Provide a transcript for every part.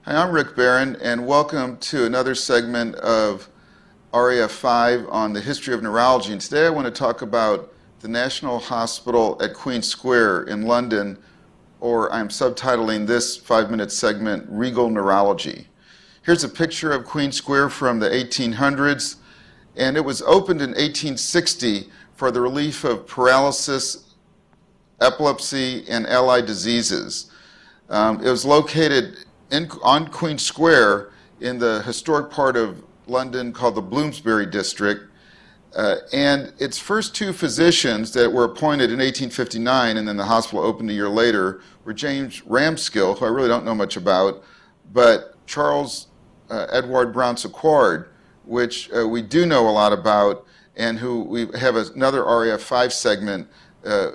Hi, I'm Rick Barron, and welcome to another segment of RAF5 on the history of neurology. And today I want to talk about the National Hospital at Queen Square in London, or I'm subtitling this 5-minute segment, Regal Neurology. Here's a picture of Queen Square from the 1800s, and it was opened in 1860 for the relief of paralysis, epilepsy, and allied diseases. It was located on Queen Square in the historic part of London called the Bloomsbury District. And its first two physicians that were appointed in 1859, and then the hospital opened a year later, were James Ramskill, who I really don't know much about, but Charles Edward Brown-Sequard, which we do know a lot about, and who we have another RAF5 segment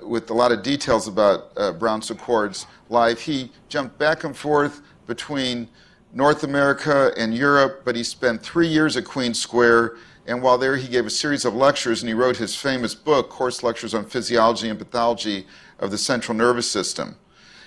with a lot of details about Brown-Sequard's life. He jumped back and forth between North America and Europe, but he spent 3 years at Queen Square, and while there he gave a series of lectures, and he wrote his famous book, Course Lectures on Physiology and Pathology of the Central Nervous System.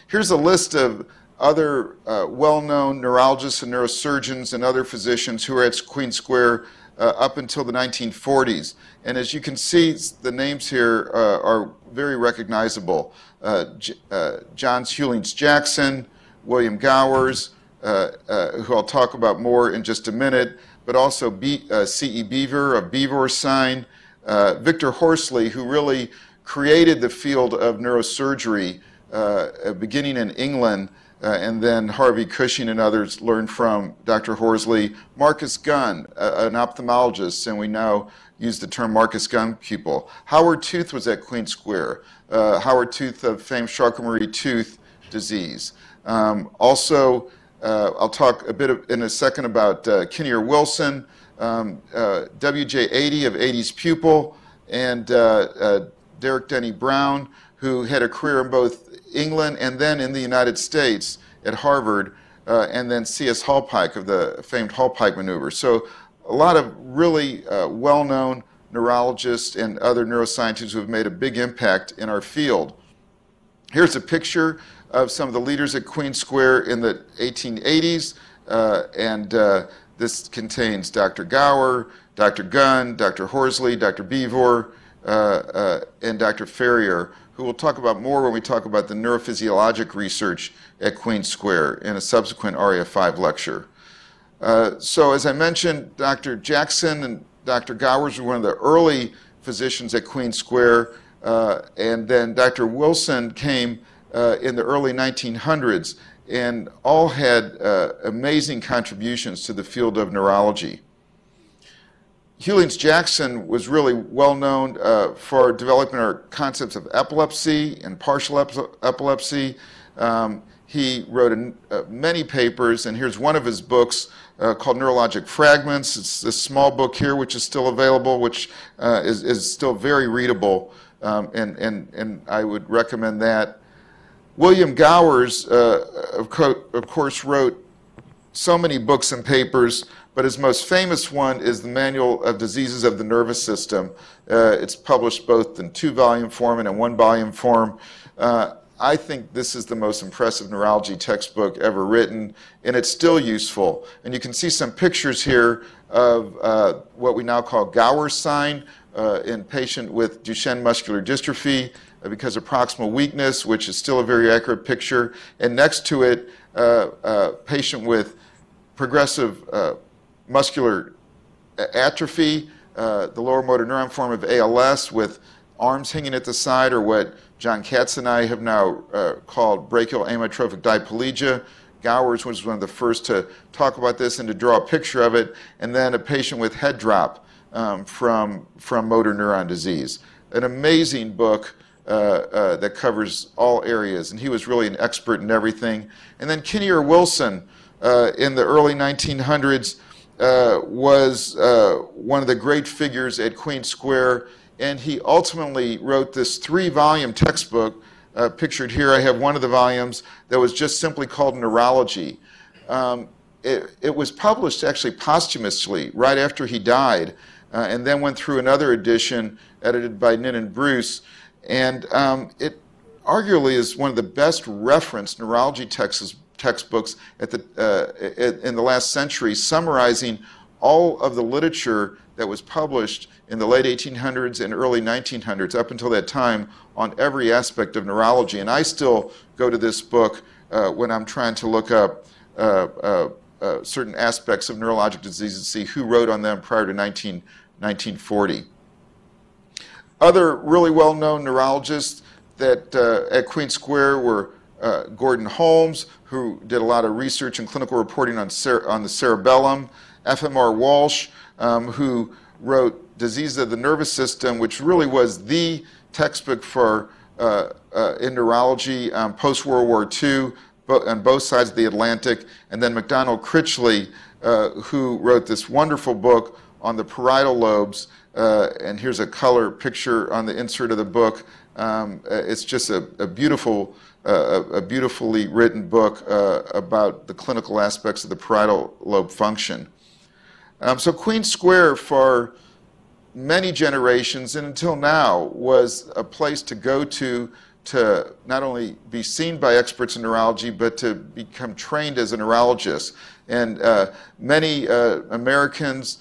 Here's a list of other well-known neurologists and neurosurgeons and other physicians who were at Queen Square up until the 1940s. And as you can see, the names here are very recognizable. John Hewlings Jackson, William Gowers, who I'll talk about more in just a minute, but also C.E. Beaver of Beaver Sign, Victor Horsley, who really created the field of neurosurgery beginning in England, and then Harvey Cushing and others learned from Dr. Horsley. Marcus Gunn, an ophthalmologist, and we now use the term Marcus Gunn pupil. Howard Tooth was at Queen Square. Howard Tooth of famed Charcot-Marie tooth disease. Also, I'll talk a bit in a second about Kinnear Wilson, W.J. Adey of Adey's pupil, and Derek Denny Brown, who had a career in both England and then in the United States at Harvard, and then C.S. Hallpike of the famed Hallpike maneuver. So a lot of really well-known neurologists and other neuroscientists who have made a big impact in our field. Here's a picture of some of the leaders at Queen Square in the 1880s, and this contains Dr. Gower, Dr. Gunn, Dr. Horsley, Dr. Beaver, and Dr. Ferrier, who we'll talk about more when we talk about the neurophysiologic research at Queen Square in a subsequent RAF5 lecture. So as I mentioned, Dr. Jackson and Dr. Gowers were one of the early physicians at Queen Square, and then Dr. Wilson came in the early 1900s, and all had amazing contributions to the field of neurology. Hewlings Jackson was really well known for developing our concepts of epilepsy and partial epilepsy. He wrote many papers, and here's one of his books called Neurologic Fragments. It's this small book here, which is still available, which is still very readable, and I would recommend that. William Gowers, of course, wrote so many books and papers, but his most famous one is the Manual of Diseases of the Nervous System. It's published both in 2-volume form and in 1-volume form. I think this is the most impressive neurology textbook ever written, and it's still useful. And you can see some pictures here of what we now call Gowers' sign in patient with Duchenne muscular dystrophy because of proximal weakness, which is still a very accurate picture. And next to it, a patient with progressive muscular atrophy, the lower motor neuron form of ALS with arms hanging at the side, or what John Katz and I have now called brachial amyotrophic diplegia. Gowers was one of the first to talk about this and to draw a picture of it, and then a patient with head drop from motor neuron disease. An amazing book that covers all areas, and he was really an expert in everything. And then Kinnear Wilson in the early 1900s was one of the great figures at Queen Square, and he ultimately wrote this 3-volume textbook. Pictured here, I have one of the volumes that was just simply called Neurology. It was published actually posthumously right after he died, and then went through another edition edited by Nin and Bruce, and it arguably is one of the best referenced neurology texts textbooks in the last century summarizing all of the literature that was published in the late 1800s and early 1900s up until that time on every aspect of neurology. And I still go to this book when I'm trying to look up certain aspects of neurologic disease and see who wrote on them prior to 1940. Other really well-known neurologists that at Queen Square were Gordon Holmes, who did a lot of research and clinical reporting on the cerebellum, FMR Walsh, who wrote Diseases of the Nervous System, which really was the textbook for in neurology post-World War II on both sides of the Atlantic, and then McDonald Critchley, who wrote this wonderful book on the parietal lobes, and here's a color picture on the insert of the book. It's just a beautifully written book about the clinical aspects of the parietal lobe function. So Queen Square for many generations and until now was a place to go to not only be seen by experts in neurology, but to become trained as a neurologist. And many Americans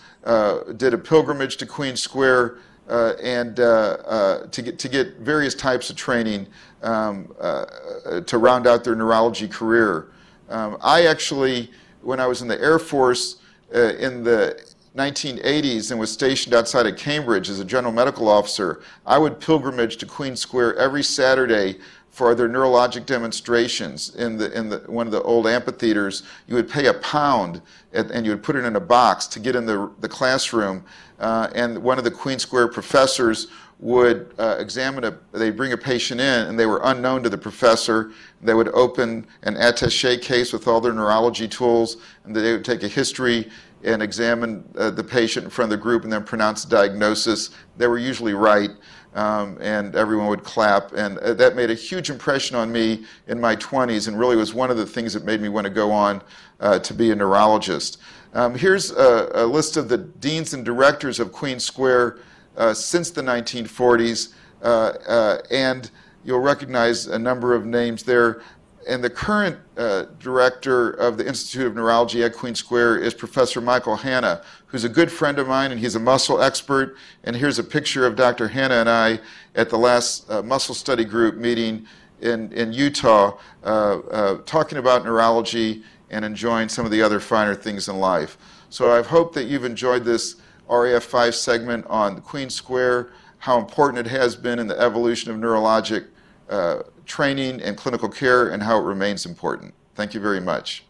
did a pilgrimage to Queen Square and to get various types of training to round out their neurology career. I actually, when I was in the Air Force in the 1980s and was stationed outside of Cambridge as a general medical officer, I would pilgrimage to Queen Square every Saturday for their neurologic demonstrations in one of the old amphitheaters. You would pay £1 and you would put it in a box to get in the classroom, and one of the Queen Square professors would they'd bring a patient in, and they were unknown to the professor. They would open an attaché case with all their neurology tools, and they would take a history and examine the patient in front of the group and then pronounce the diagnosis. They were usually right, and everyone would clap. And that made a huge impression on me in my 20s and really was one of the things that made me want to go on to be a neurologist. Here's a list of the deans and directors of Queen Square since the 1940s, and you'll recognize a number of names there. And the current director of the Institute of Neurology at Queen Square is Professor Michael Hanna, who's a good friend of mine, and he's a muscle expert. And here's a picture of Dr. Hanna and I at the last muscle study group meeting in Utah, talking about neurology and enjoying some of the other finer things in life. So I hope that you've enjoyed this RAF5 segment on Queen Square, how important it has been in the evolution of neurologic training and clinical care, and how it remains important. Thank you very much.